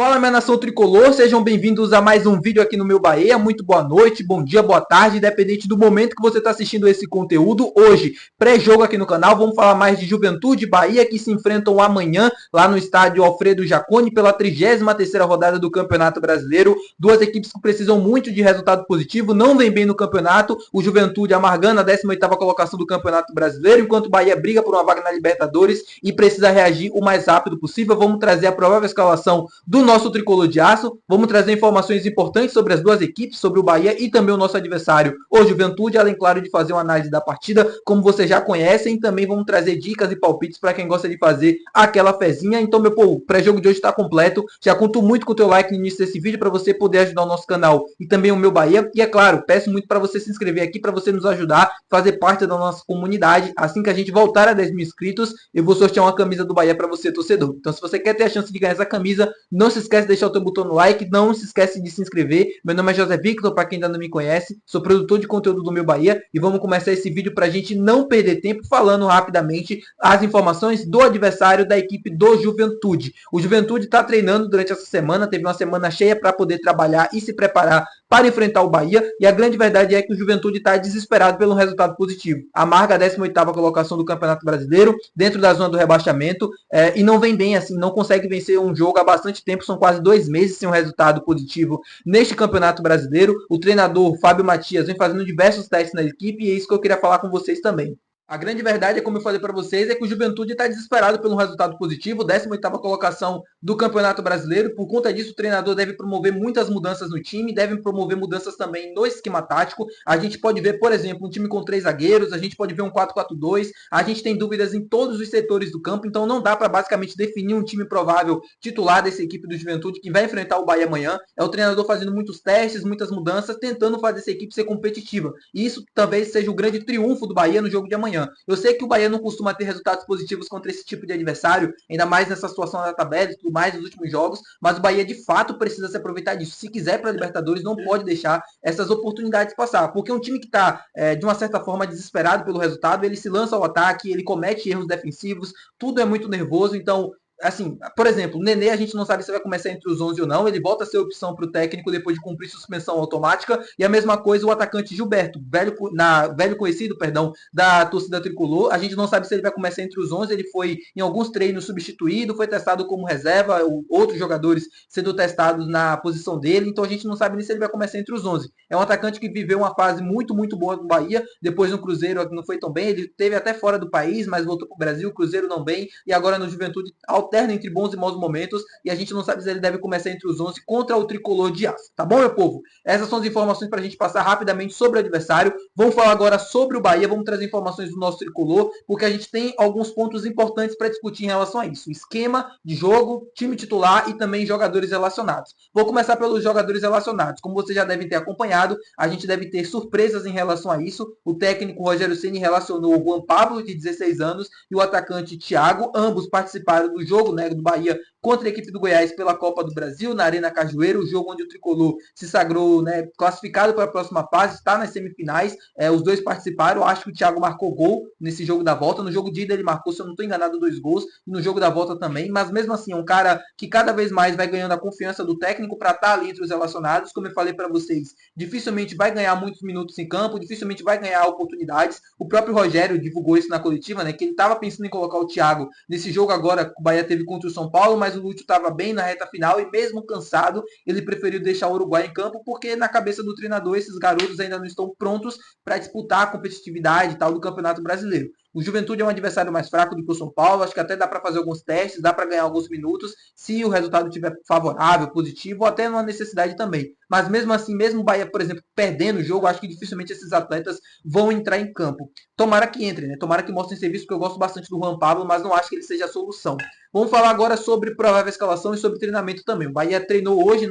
Fala, minha nação tricolor, sejam bem-vindos a mais um vídeo aqui no meu Bahia. Muito boa noite, bom dia, boa tarde, independente do momento que você está assistindo esse conteúdo. Hoje, pré-jogo aqui no canal, vamos falar mais de Juventude e Bahia, que se enfrentam amanhã lá no estádio Alfredo Jaconi pela 33ª rodada do Campeonato Brasileiro. Duas equipes que precisam muito de resultado positivo, não vem bem no campeonato. O Juventude amargando a 18ª colocação do Campeonato Brasileiro, enquanto o Bahia briga por uma vaga na Libertadores e precisa reagir o mais rápido possível. Vamos trazer a provável escalação do nosso tricolor de aço. Vamos trazer informações importantes sobre as duas equipes, sobre o Bahia e também o nosso adversário, o Juventude, além, claro, de fazer uma análise da partida, como vocês já conhecem. Também vamos trazer dicas e palpites para quem gosta de fazer aquela fezinha. Então, meu povo, o pré-jogo de hoje está completo. Já conto muito com o teu like no início desse vídeo para você poder ajudar o nosso canal e também o meu Bahia. E, é claro, peço muito para você se inscrever aqui, para você nos ajudar, fazer parte da nossa comunidade. Assim que a gente voltar a 10 mil inscritos, eu vou sortear uma camisa do Bahia para você, torcedor. Então, se você quer ter a chance de ganhar essa camisa, não se esquece de deixar o teu botão no like, não se esquece de se inscrever. Meu nome é José Victor, para quem ainda não me conhece, sou produtor de conteúdo do meu Bahia e vamos começar esse vídeo para a gente não perder tempo falando rapidamente as informações do adversário da equipe do Juventude. O Juventude está treinando durante essa semana, teve uma semana cheia para poder trabalhar e se preparar para enfrentar o Bahia, e a grande verdade é que o Juventude está desesperado pelo resultado positivo. Amarga a 18ª colocação do Campeonato Brasileiro, dentro da zona do rebaixamento, e não vem bem assim, não consegue vencer um jogo há bastante tempo, são quase 2 meses sem um resultado positivo neste Campeonato Brasileiro. O treinador Fábio Matias vem fazendo diversos testes na equipe, e é isso que eu queria falar com vocês também. A grande verdade, como eu falei para vocês, é que o Juventude está desesperado pelo resultado positivo, 18ª colocação do Campeonato Brasileiro. Por conta disso, o treinador deve promover muitas mudanças no time, deve promover mudanças também no esquema tático. A gente pode ver, por exemplo, um time com 3 zagueiros, a gente pode ver um 4-4-2, a gente tem dúvidas em todos os setores do campo, então não dá para basicamente definir um time provável titular dessa equipe do Juventude que vai enfrentar o Bahia amanhã. É o treinador fazendo muitos testes, muitas mudanças, tentando fazer essa equipe ser competitiva. E isso talvez seja o grande triunfo do Bahia no jogo de amanhã. Eu sei que o Bahia não costuma ter resultados positivos contra esse tipo de adversário, ainda mais nessa situação da tabela e tudo mais nos últimos jogos, mas o Bahia de fato precisa se aproveitar disso. Se quiser para a Libertadores, não pode deixar essas oportunidades passar, porque um time que está, de uma certa forma, desesperado pelo resultado, ele se lança ao ataque, ele comete erros defensivos, tudo é muito nervoso, então assim, por exemplo, o Nenê a gente não sabe se vai começar entre os 11 ou não, ele volta a ser opção para o técnico depois de cumprir suspensão automática, e a mesma coisa o atacante Gilberto, velho conhecido, perdão, da torcida tricolor. A gente não sabe se ele vai começar entre os 11, ele foi em alguns treinos substituído, foi testado como reserva, outros jogadores sendo testados na posição dele, então a gente não sabe nem se ele vai começar entre os 11. É um atacante que viveu uma fase muito, muito boa no Bahia, depois no Cruzeiro não foi tão bem, ele teve até fora do país, mas voltou para o Brasil, o Cruzeiro não bem, e agora no Juventude alterna entre bons e maus momentos, e a gente não sabe se ele deve começar entre os 11 contra o tricolor de aço. Tá bom, meu povo? Essas são as informações para a gente passar rapidamente sobre o adversário. Vamos falar agora sobre o Bahia, vamos trazer informações do nosso tricolor, porque a gente tem alguns pontos importantes para discutir em relação a isso. Esquema de jogo, time titular e também jogadores relacionados. Vou começar pelos jogadores relacionados. Como vocês já devem ter acompanhado, a gente deve ter surpresas em relação a isso. O técnico Rogério Ceni relacionou o Juan Pablo, de 16 anos, e o atacante Thiago. Ambos participaram do jogo, né, do Bahia contra a equipe do Goiás pela Copa do Brasil, na Arena Cajueiro, o jogo onde o tricolor se sagrou, né, classificado para a próxima fase, está nas semifinais. Os dois participaram. Eu acho que o Thiago marcou gol nesse jogo da volta. No jogo de ida ele marcou, se eu não estou enganado, 2 gols, e no jogo da volta também. Mas mesmo assim, é um cara que cada vez mais vai ganhando a confiança do técnico para estar ali entre os relacionados. Como eu falei para vocês, dificilmente vai ganhar muitos minutos em campo, dificilmente vai ganhar oportunidades. O próprio Rogério divulgou isso na coletiva, né, que ele estava pensando em colocar o Thiago nesse jogo agora que o Bahia teve contra o São Paulo, mas o Lúcio estava bem na reta final e mesmo cansado, ele preferiu deixar o Uruguai em campo, porque na cabeça do treinador esses garotos ainda não estão prontos para disputar a competitividade e tal do Campeonato Brasileiro. O Juventude é um adversário mais fraco do que o São Paulo, acho que até dá para fazer alguns testes, dá para ganhar alguns minutos, se o resultado estiver favorável, positivo, ou até numa necessidade também. Mas mesmo assim, mesmo o Bahia, por exemplo, perdendo o jogo, acho que dificilmente esses atletas vão entrar em campo. Tomara que entrem, né? Tomara que mostrem serviço, porque eu gosto bastante do Juan Pablo, mas não acho que ele seja a solução. Vamos falar agora sobre provável escalação e sobre treinamento também. O Bahia treinou hoje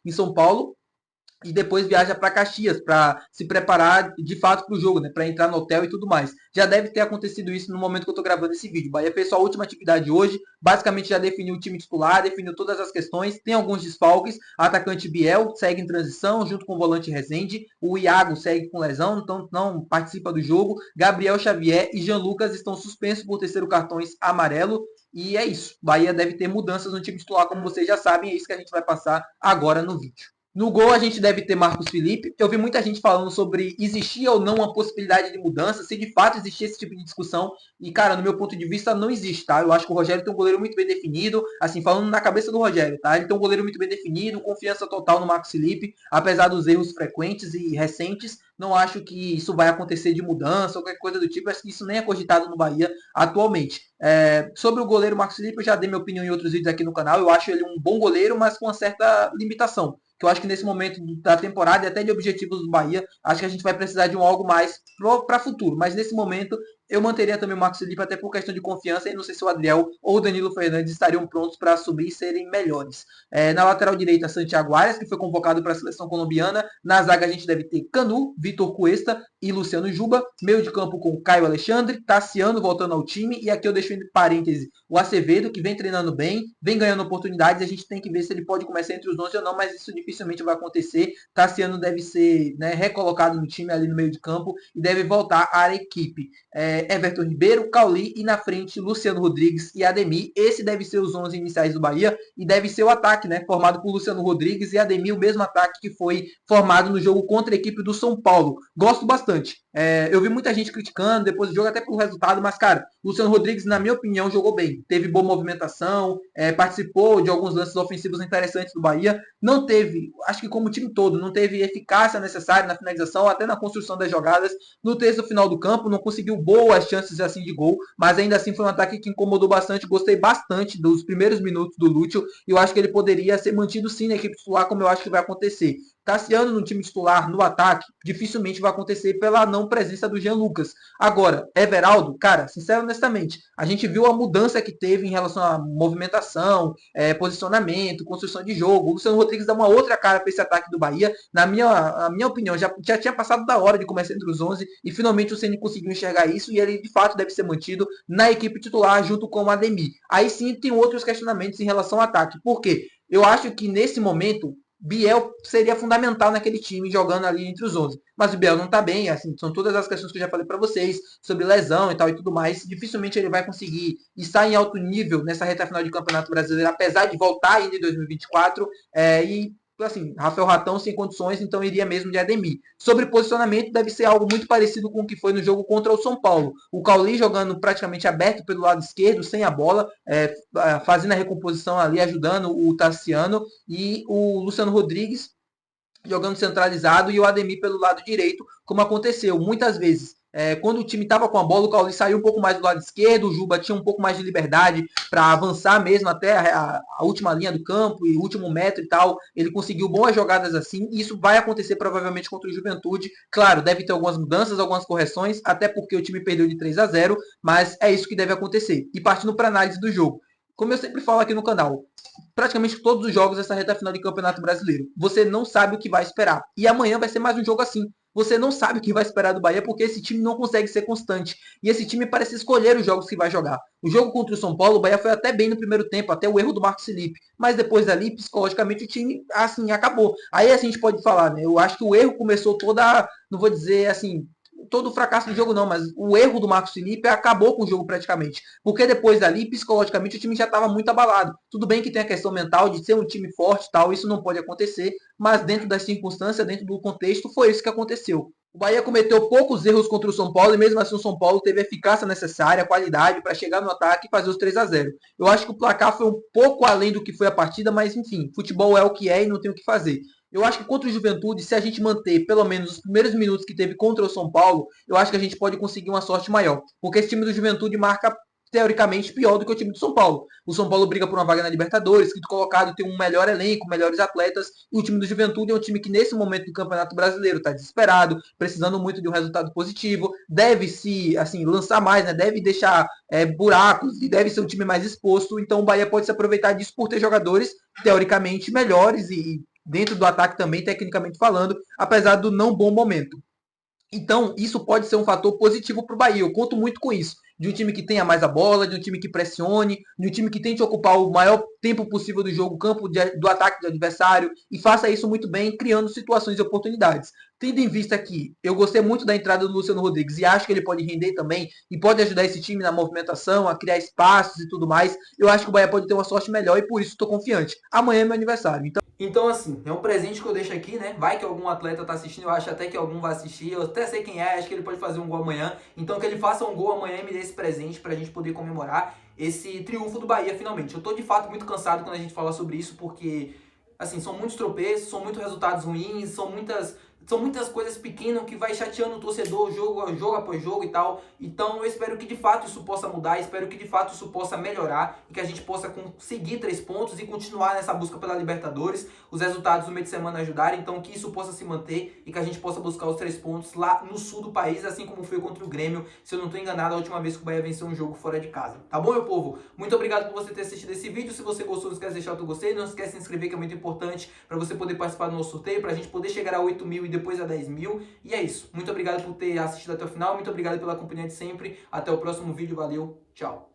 em São Paulo, e depois viaja para Caxias para se preparar de fato para o jogo, né? Para entrar no hotel e tudo mais. Já deve ter acontecido isso no momento que eu estou gravando esse vídeo. O Bahia fez sua última atividade hoje, basicamente já definiu o time titular, definiu todas as questões, tem alguns desfalques. Atacante Biel segue em transição junto com o volante Rezende. O Iago segue com lesão, então não participa do jogo. Gabriel Xavier e Jean Lucas estão suspensos por terceiro cartões amarelo. E é isso. Bahia deve ter mudanças no time titular, como vocês já sabem. É isso que a gente vai passar agora no vídeo. No gol a gente deve ter Marcos Felipe. Eu vi muita gente falando sobre existir ou não uma possibilidade de mudança, se de fato existia esse tipo de discussão. E, cara, no meu ponto de vista, não existe, tá? Eu acho que o Rogério tem um goleiro muito bem definido, assim, falando na cabeça do Rogério, tá? Ele tem um goleiro muito bem definido, confiança total no Marcos Felipe, apesar dos erros frequentes e recentes. Não acho que isso vai acontecer de mudança ou qualquer coisa do tipo. Acho que isso nem é cogitado no Bahia atualmente. Sobre o goleiro Marcos Felipe, eu já dei minha opinião em outros vídeos aqui no canal. Eu acho ele um bom goleiro, mas com uma certa limitação. Que eu acho que nesse momento da temporada e até de objetivos do Bahia, acho que a gente vai precisar de algo mais para futuro. Mas nesse momento, eu manteria também o Marcos Felipe até por questão de confiança e não sei se o Adriel ou o Danilo Fernandes estariam prontos para subir e serem melhores. Na lateral direita, Santiago Arias, que foi convocado para a seleção colombiana. Na zaga a gente deve ter Canu, Vitor Cuesta e Luciano Juba. Meio de campo com Caio Alexandre, Tassiano voltando ao time. E aqui eu deixo entre parênteses o Acevedo, que vem treinando bem, vem ganhando oportunidades. A gente tem que ver se ele pode começar entre os 11 ou não, mas isso dificilmente vai acontecer. Tassiano deve ser, né, recolocado no time ali no meio de campo e deve voltar à equipe. Everton Ribeiro, Cauli e na frente Luciano Rodrigues e Ademir. Esse deve ser os 11 iniciais do Bahia e deve ser o ataque, né, formado por Luciano Rodrigues e Ademir, o mesmo ataque que foi formado no jogo contra a equipe do São Paulo. Gosto bastante. Eu vi muita gente criticando depois do jogo, até pelo resultado, mas, cara, Luciano Rodrigues, na minha opinião, jogou bem. Teve boa movimentação, participou de alguns lances ofensivos interessantes do Bahia. Não teve, acho que como o time todo, não teve eficácia necessária na finalização, até na construção das jogadas. No terço final do campo, não conseguiu boas chances assim de gol, mas ainda assim foi um ataque que incomodou bastante. Gostei bastante dos primeiros minutos do Lúcio e eu acho que ele poderia ser mantido sim na equipe titular, como eu acho que vai acontecer. Tassiano no time titular, no ataque, dificilmente vai acontecer pela não presença do Jean Lucas. Agora, Everaldo, cara, sincero honestamente, a gente viu a mudança que teve em relação à movimentação, posicionamento, construção de jogo. O Luciano Rodrigues dá uma outra cara para esse ataque do Bahia. Na minha opinião, já tinha passado da hora de começar entre os 11 e finalmente o Ceni conseguiu enxergar isso e ele de fato deve ser mantido na equipe titular junto com o Ademir. Aí sim tem outros questionamentos em relação ao ataque. Por quê? Eu acho que nesse momento Biel seria fundamental naquele time, jogando ali entre os 11. Mas o Biel não está bem, assim, são todas as questões que eu já falei para vocês, sobre lesão e tal e tudo mais. Dificilmente ele vai conseguir estar em alto nível nessa reta final de Campeonato Brasileiro, apesar de voltar ainda em 2024. E assim, Rafael Ratão sem condições, então iria mesmo de Ademir. Sobre posicionamento, deve ser algo muito parecido com o que foi no jogo contra o São Paulo. O Cauli jogando praticamente aberto pelo lado esquerdo, sem a bola, fazendo a recomposição ali, ajudando o Tassiano, e o Luciano Rodrigues jogando centralizado e o Ademir pelo lado direito, como aconteceu muitas vezes. Quando o time estava com a bola, o Cauli saiu um pouco mais do lado esquerdo, o Juba tinha um pouco mais de liberdade para avançar mesmo até a última linha do campo e o último metro e tal. Ele conseguiu boas jogadas assim, e isso vai acontecer provavelmente contra o Juventude. Claro, deve ter algumas mudanças, algumas correções, até porque o time perdeu de 3-0, mas é isso que deve acontecer. E partindo para a análise do jogo. Como eu sempre falo aqui no canal, praticamente todos os jogos dessa reta final de Campeonato Brasileiro, você não sabe o que vai esperar. E amanhã vai ser mais um jogo assim. Você não sabe o que vai esperar do Bahia porque esse time não consegue ser constante. E esse time parece escolher os jogos que vai jogar. O jogo contra o São Paulo, o Bahia foi até bem no primeiro tempo, até o erro do Marcos Felipe. Mas depois dali, psicologicamente, o time, assim, acabou. Aí a gente pode falar, né? Eu acho que o erro começou toda, não vou dizer assim, todo o fracasso do jogo não, mas o erro do Marcos Felipe acabou com o jogo praticamente. Porque depois dali, psicologicamente, o time já estava muito abalado. Tudo bem que tem a questão mental de ser um time forte e tal, isso não pode acontecer, mas dentro das circunstâncias, dentro do contexto, foi isso que aconteceu. O Bahia cometeu poucos erros contra o São Paulo e mesmo assim o São Paulo teve a eficácia necessária, a qualidade para chegar no ataque e fazer os 3-0. Eu acho que o placar foi um pouco além do que foi a partida, mas enfim, futebol é o que é e não tem o que fazer. Eu acho que contra o Juventude, se a gente manter pelo menos os primeiros minutos que teve contra o São Paulo, eu acho que a gente pode conseguir uma sorte maior. Porque esse time do Juventude marca teoricamente pior do que o time do São Paulo. O São Paulo briga por uma vaga na Libertadores, quinto colocado, tem um melhor elenco, melhores atletas, e o time do Juventude é um time que nesse momento do Campeonato Brasileiro está desesperado, precisando muito de um resultado positivo, deve se assim lançar mais, né? Deve deixar buracos e deve ser um time mais exposto, então o Bahia pode se aproveitar disso por ter jogadores teoricamente melhores e dentro do ataque também, tecnicamente falando, apesar do não bom momento. Então, isso pode ser um fator positivo para o Bahia. Eu conto muito com isso. De um time que tenha mais a bola, de um time que pressione, de um time que tente ocupar o maior tempo possível do jogo, o campo do ataque do adversário, e faça isso muito bem, criando situações e oportunidades. Tendo em vista que eu gostei muito da entrada do Luciano Rodrigues e acho que ele pode render também e pode ajudar esse time na movimentação, a criar espaços e tudo mais, eu acho que o Bahia pode ter uma sorte melhor e por isso estou confiante. Amanhã é meu aniversário. Então, assim, é um presente que eu deixo aqui, né? Vai que algum atleta tá assistindo, eu acho até que algum vai assistir, eu até sei quem é, acho que ele pode fazer um gol amanhã. Então, que ele faça um gol amanhã e me dê esse presente pra gente poder comemorar esse triunfo do Bahia, finalmente. Eu tô de fato muito cansado quando a gente fala sobre isso, porque, assim, são muitos tropeços, são muitos resultados ruins, são muitas coisas pequenas que vai chateando o torcedor jogo após jogo e tal. Então eu espero que de fato isso possa mudar, espero que de fato isso possa melhorar e que a gente possa conseguir 3 pontos e continuar nessa busca pela Libertadores, os resultados do meio de semana ajudarem, então que isso possa se manter e que a gente possa buscar os 3 pontos lá no sul do país, assim como foi contra o Grêmio, se eu não estou enganado, a última vez que o Bahia venceu um jogo fora de casa. Tá bom, meu povo? Muito obrigado por você ter assistido esse vídeo. Se você gostou, não esquece de deixar o teu gostei, não esquece de se inscrever, que é muito importante para você poder participar do nosso sorteio, para a gente poder chegar a 8 mil e depois a 10 mil. E é isso. Muito obrigado por ter assistido até o final. Muito obrigado pela companhia de sempre. Até o próximo vídeo. Valeu. Tchau.